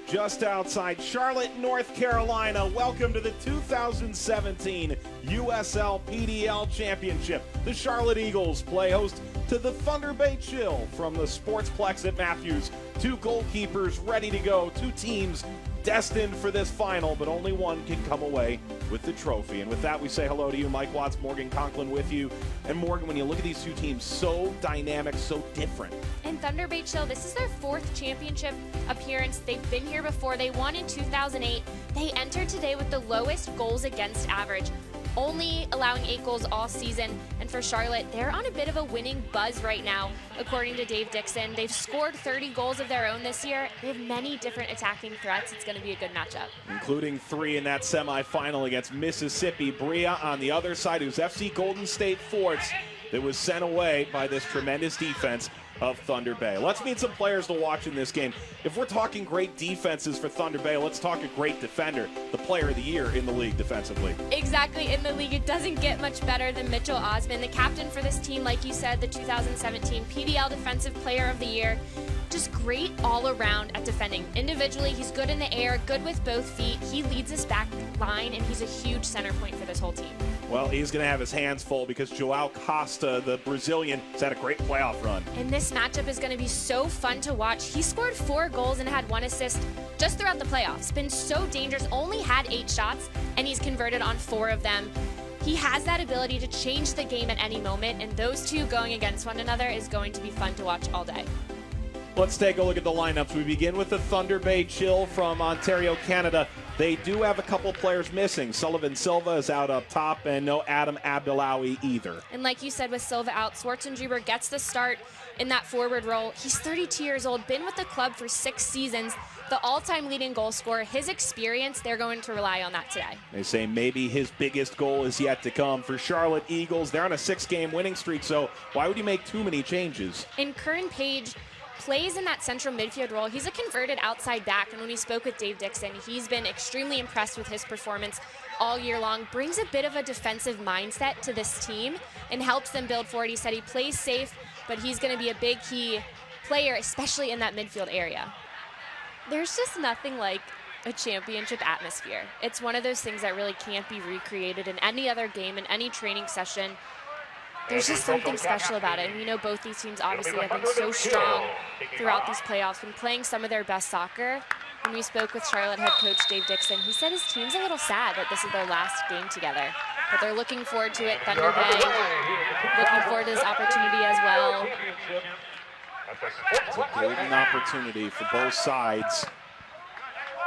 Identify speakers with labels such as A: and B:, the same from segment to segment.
A: just outside Charlotte, North Carolina. Welcome to the 2017 USL PDL Championship. The Charlotte Eagles play host to the Thunder Bay Chill from the Sportsplex at Matthews. Two goalkeepers ready to go, two teams destined for this final, but only one can come away with the trophy. And with that, we say hello to you. Mike Watts, Morgan Conklin with you. And Morgan, when you look at these two teams, so dynamic, so different.
B: And Thunder Bay Chill, this is their fourth championship appearance. They've been here before. They won in 2008. They entered today with the lowest goals against average, only allowing 8 goals all season. And for Charlotte, they're on a bit of a winning buzz right now, according to Dave Dixon. They've scored 30 goals of their own this year. They have many different attacking threats. It's going to be a good matchup.
A: Including 3 in that semifinal against Mississippi. Bria on the other side, who's FC Golden State Forts, that was sent away by this tremendous defense of Thunder Bay. Let's meet some players to watch in this game. If we're talking great defenses for Thunder Bay, let's talk a great defender, the player of the year in the league defensively.
B: Exactly, in the league, it doesn't get much better than Mitchell Osmond, the captain for this team, like you said, the 2017 PDL Defensive Player of the Year. Just great all around at defending. Individually, he's good in the air, good with both feet. He leads this back line, and he's a huge center point for this whole team.
A: Well, he's going to have his hands full because Joao Costa, the Brazilian, has had a great playoff run.
B: And this matchup is going to be so fun to watch. He scored 4 goals and had 1 assist just throughout the playoffs. Been so dangerous, only had 8 shots, and he's converted on 4 of them. He has that ability to change the game at any moment, and those two going against one another is going to be fun to watch all day.
A: Let's take a look at the lineups. We begin with the Thunder Bay Chill from Ontario, Canada. They do have a couple players missing. Sullivan Silva is out up top, and no Adam Abdelawi either.
B: And like you said, with Silva out, Swartzengruber gets the start in that forward role. He's 32 years old, been with the club for 6 seasons, the all-time leading goal scorer. His experience, they're going to rely on that today.
A: They say maybe his biggest goal is yet to come. For Charlotte Eagles, they're on a 6-game winning streak, so why would you make too many changes?
B: And Curran Page plays in that central midfield role. He's a converted outside back, and when we spoke with Dave Dixon, he's been extremely impressed with his performance all year long. Brings a bit of a defensive mindset to this team and helps them build forward. He said he plays safe, but he's going to be a big key player, especially in that midfield area. There's just nothing like a championship atmosphere. It's one of those things that really can't be recreated in any other game, in any training session. There's just something special about it. And we know both these teams obviously have been so strong throughout these playoffs, been playing some of their best soccer. When we spoke with Charlotte head coach Dave Dixon, he said his team's a little sad that this is their last game together. But they're looking forward to it. Thunder Bay looking forward to this opportunity as well.
A: It's a golden opportunity for both sides.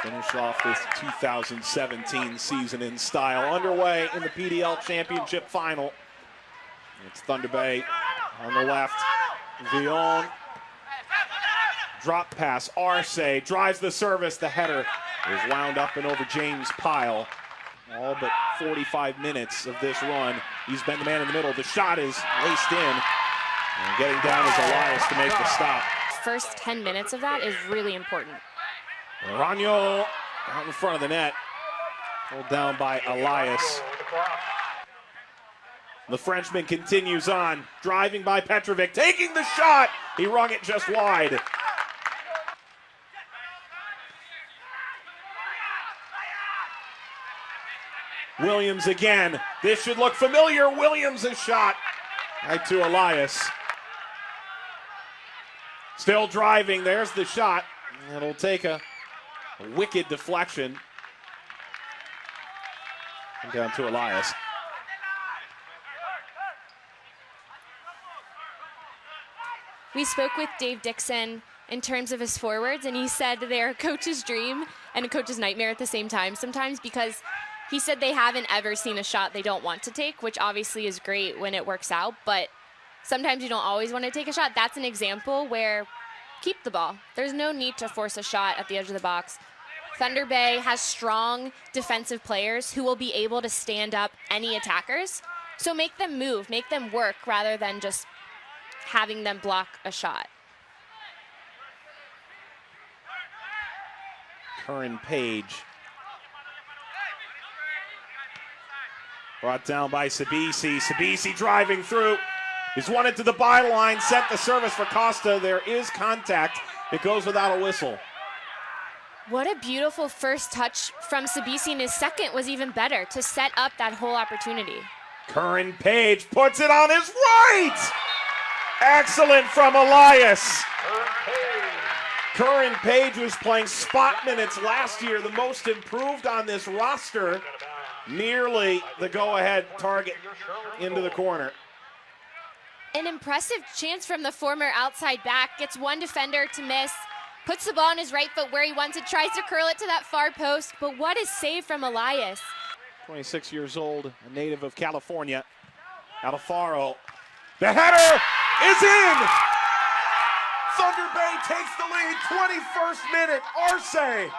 A: Finish off this 2017 season in style. Underway in the PDL Championship Final. It's Thunder Bay on the left. Villon. Drop pass. Arce drives the service. The header is wound up and over James Pyle. All but 45 minutes of this run. He's been the man in the middle. The shot is laced in. And getting down is Elias to make the stop.
B: First 10 minutes of that is really important.
A: Ragno out in front of the net. Pulled down by Elias. The Frenchman continues on, driving by Petrovic, taking the shot. He rung it just wide. Williams again. This should look familiar. Williams' shot. Right to Elias. Still driving. There's the shot. It'll take a wicked deflection. And down to Elias.
B: We spoke with Dave Dixon in terms of his forwards, and he said they're a coach's dream and a coach's nightmare at the same time sometimes, because he said they haven't ever seen a shot they don't want to take, which obviously is great when it works out, but sometimes you don't always want to take a shot. That's an example where keep the ball. There's no need to force a shot at the edge of the box. Thunder Bay has strong defensive players who will be able to stand up any attackers, so make them move, make them work rather than just having them block a shot.
A: Curran Page. Brought down by Sabisi. Sabisi driving through. He's won it to the byline, sent the service for Costa. There is contact. It goes without a whistle.
B: What a beautiful first touch from Sabisi, and his second was even better to set up that whole opportunity.
A: Curran Page puts it on his right! Excellent from Elias. Curran Page was playing spot minutes last year, the most improved on this roster. Nearly the go-ahead target into the corner.
B: An impressive chance from the former outside back, gets one defender to miss, puts the ball on his right foot where he wants it, tries to curl it to that far post, but what a save from Elias.
A: 26 years old, a native of California, Alfaro. The header is in! Thunder Bay takes the lead, 21st minute, Arce.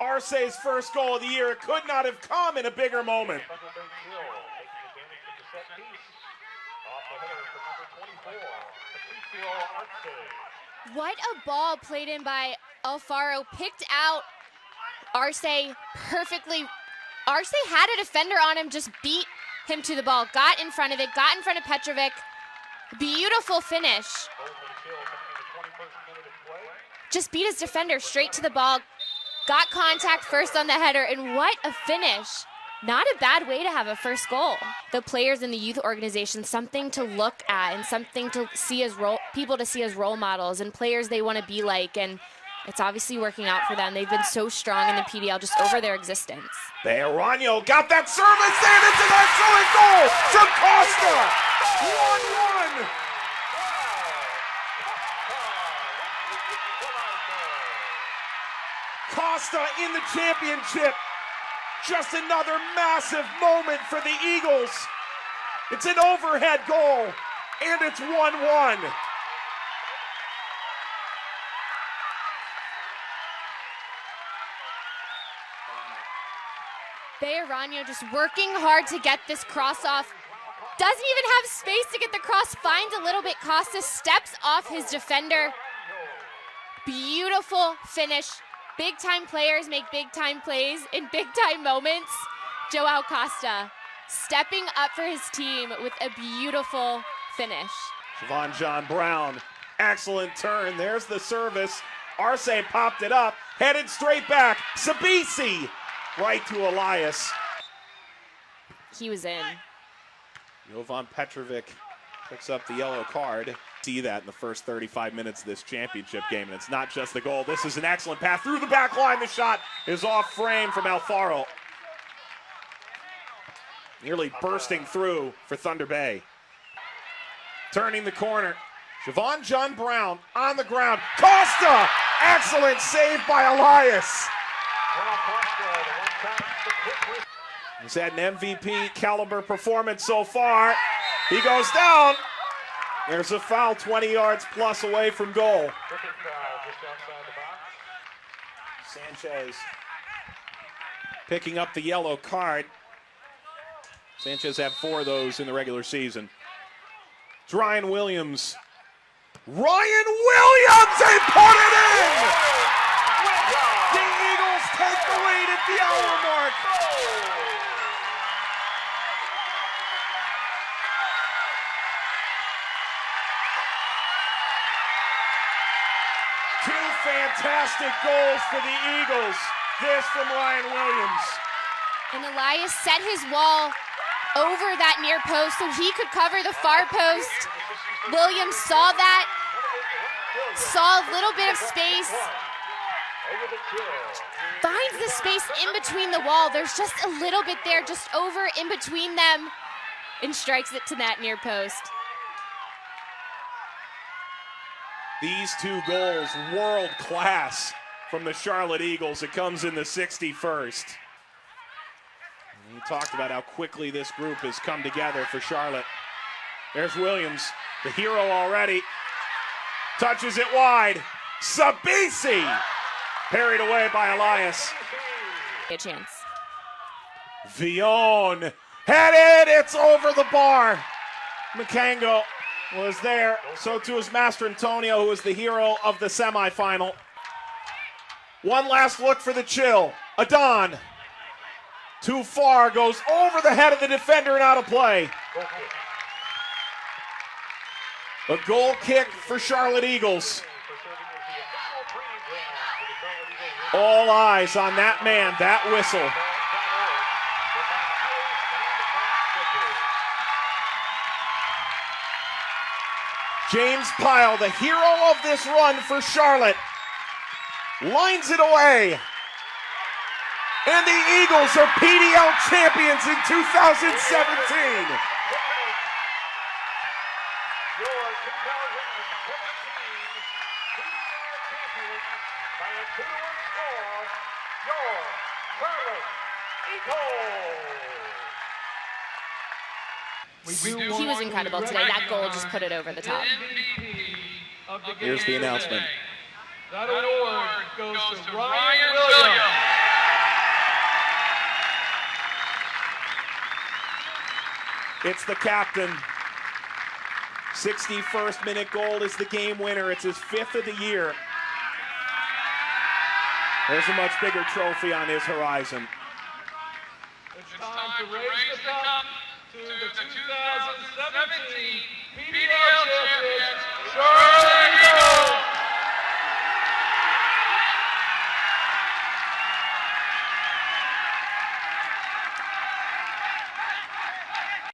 A: Arce's first goal of the year. It could not have come in a bigger moment.
B: What a ball played in by Alfaro, picked out Arce perfectly. Arce had a defender on him, just beat him to the ball, got in front of it, got in front of Petrovic. Beautiful finish. Just beat his defender straight to the ball, got contact first on the header, and what a finish. Not a bad way to have a first goal. The players in the youth organization, something to look at and something to see as people to see as role models and players they want to be like, and it's obviously working out for them. They've been so strong in the PDL just over their existence.
A: Bejarano got that service and it's an excellent goal from Costa. 1-1. Costa in the championship. Just another massive moment for the Eagles. It's an overhead goal, and it's 1-1.
B: Bejarano just working hard to get this cross off. Doesn't even have space to get the cross, finds a little bit. Costa steps off his defender. Beautiful finish. Big-time players make big-time plays in big-time moments. Joao Costa stepping up for his team with a beautiful finish.
A: Siobhan John Brown, excellent turn. There's the service. Arce popped it up, headed straight back. Sabisi right to Elias.
B: He was in.
A: Jovan Petrovic picks up the yellow card. See that in the first 35 minutes of this championship game, and it's not just the goal. This is an excellent pass through the back line. The shot is off frame from Alfaro. Nearly bursting through for Thunder Bay. Turning the corner. Siobhan John Brown on the ground. Costa! Excellent save by Elias. He's had an MVP caliber performance so far. He goes down. There's a foul 20 yards plus away from goal. Sanchez picking up the yellow card. Sanchez had 4 of those in the regular season. It's Ryan Williams. Ryan Williams, they put it in! The Eagles take the lead at the hour mark. Two fantastic goals for the Eagles. This from Ryan Williams.
B: And Elias set his wall over that near post so he could cover the far post. Williams saw that, saw a little bit of space, finds the space in between the wall. There's just a little bit there, just over in between them, and strikes it to that near post.
A: These 2 goals, world class from the Charlotte Eagles. It comes in the 61st. And we talked about how quickly this group has come together for Charlotte. There's Williams, the hero already. Touches it wide. Sabisi! Parried away by Elias.
B: A chance.
A: Villon headed, it's over the bar. Makango was there, so too is Master Antonio, who was the hero of the semifinal. One last look for the chill. Adon Too far, goes over the head of the defender and out of play. A goal kick for Charlotte Eagles. All eyes on that man, that whistle. James Pyle, the hero of this run for Charlotte, lines it away. And the Eagles are PDL champions in 2017.
B: He was incredible today. That goal just put it over the top.
A: Here's the announcement.
C: That award goes to Ryan Williams.
A: It's the captain. 61st minute goal is the game winner. It's his 5th of the year. There's a much bigger trophy on his horizon.
C: It's time to raise the cup to the 2017 PDL champions, Charlotte